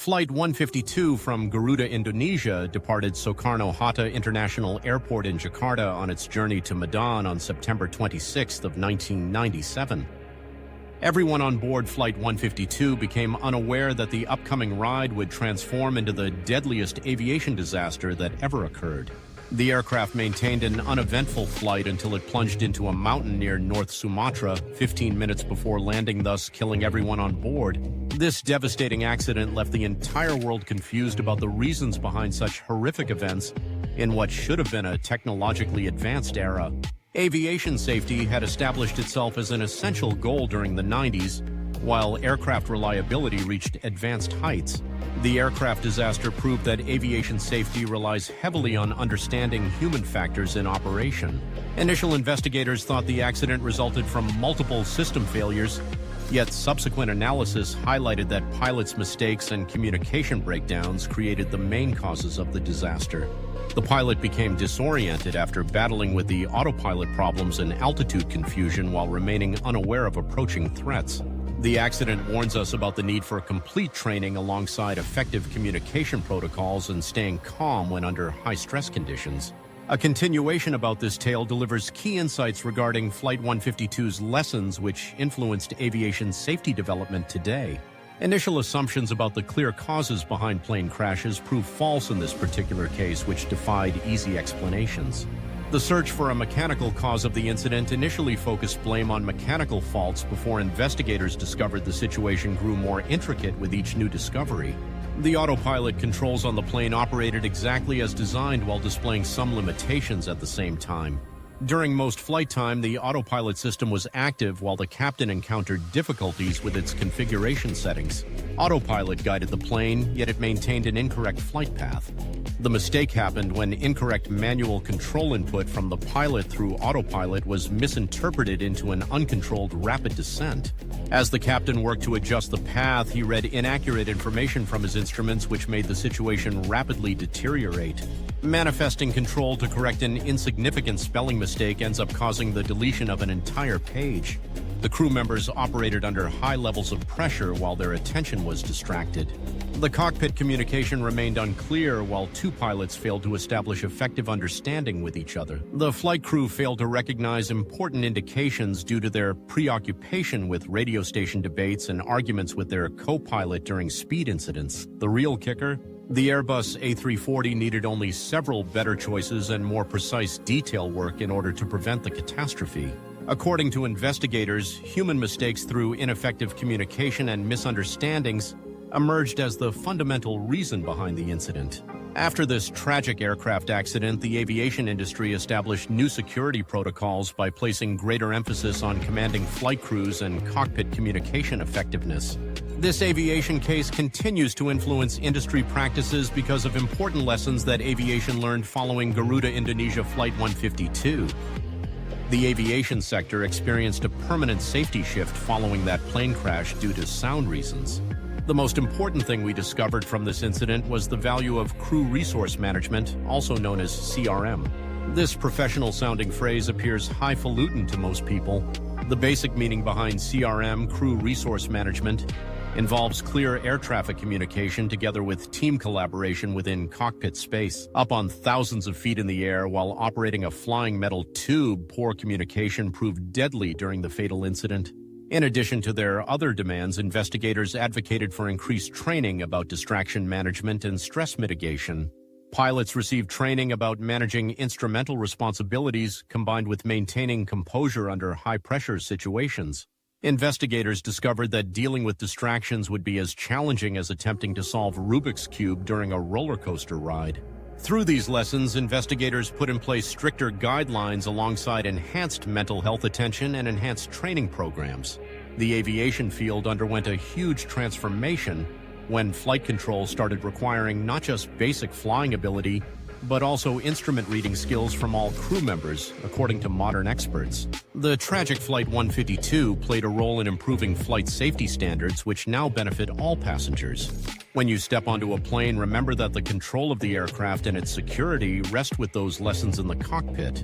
Flight 152 from Garuda Indonesia departed Soekarno-Hatta International Airport in Jakarta on its journey to Medan on September 26 of 1997. Everyone on board Flight 152 became unaware that the upcoming ride would transform into the deadliest aviation disaster that ever occurred. The aircraft maintained an uneventful flight until it plunged into a mountain near North Sumatra 15 minutes before landing, thus killing everyone on board. This devastating accident left the entire world confused about the reasons behind such horrific events in what should have been a technologically advanced era. Aviation safety had established itself as an essential goal during the 90s, while aircraft reliability reached advanced heights. The aircraft disaster proved that aviation safety relies heavily on understanding human factors in operation. Initial investigators thought the accident resulted from multiple system failures, yet subsequent analysis highlighted that pilots' mistakes and communication breakdowns created the main causes of the disaster. The pilot became disoriented after battling with the autopilot problems and altitude confusion while remaining unaware of approaching threats. The accident warns us about the need for complete training alongside effective communication protocols and staying calm when under high-stress conditions. A continuation about this tale delivers key insights regarding Flight 152's lessons which influenced aviation safety development today. Initial assumptions about the clear causes behind plane crashes prove false in this particular case, which defied easy explanations. The search for a mechanical cause of the incident initially focused blame on mechanical faults before investigators discovered the situation grew more intricate with each new discovery. The autopilot controls on the plane operated exactly as designed while displaying some limitations at the same time. During most flight time, the autopilot system was active while the captain encountered difficulties with its configuration settings. Autopilot guided the plane, yet it maintained an incorrect flight path. The mistake happened when incorrect manual control input from the pilot through autopilot was misinterpreted into an uncontrolled rapid descent. As the captain worked to adjust the path, he read inaccurate information from his instruments, which made the situation rapidly deteriorate. Manifesting control to correct an insignificant spelling mistake ends up causing the deletion of an entire page. The crew members operated under high levels of pressure while their attention was distracted. The cockpit communication remained unclear while two pilots failed to establish effective understanding with each other. The flight crew failed to recognize important indications due to their preoccupation with radio station debates and arguments with their co-pilot during speed incidents. The real kicker? The Airbus A340 needed only several better choices and more precise detail work in order to prevent the catastrophe. According to investigators, human mistakes through ineffective communication and misunderstandings emerged as the fundamental reason behind the incident. After this tragic aircraft accident, the aviation industry established new security protocols by placing greater emphasis on commanding flight crews and cockpit communication effectiveness. This aviation case continues to influence industry practices because of important lessons that aviation learned following Garuda Indonesia Flight 152. The aviation sector experienced a permanent safety shift following that plane crash due to sound reasons. The most important thing we discovered from this incident was the value of crew resource management, also known as CRM. This professional-sounding phrase appears highfalutin to most people. The basic meaning behind CRM, crew resource management, involves clear air traffic communication together with team collaboration within cockpit space. Up on thousands of feet in the air while operating a flying metal tube, poor communication proved deadly during the fatal incident. In addition to their other demands, investigators advocated for increased training about distraction management and stress mitigation. Pilots received training about managing instrumental responsibilities combined with maintaining composure under high-pressure situations. Investigators discovered that dealing with distractions would be as challenging as attempting to solve Rubik's Cube during a roller coaster ride. Through these lessons, investigators put in place stricter guidelines alongside enhanced mental health attention and enhanced training programs. The aviation field underwent a huge transformation when flight control started requiring not just basic flying ability, but also instrument reading skills from all crew members, according to modern experts. The tragic Flight 152 played a role in improving flight safety standards, which now benefit all passengers. When you step onto a plane, remember that the control of the aircraft and its security rest with those lessons in the cockpit.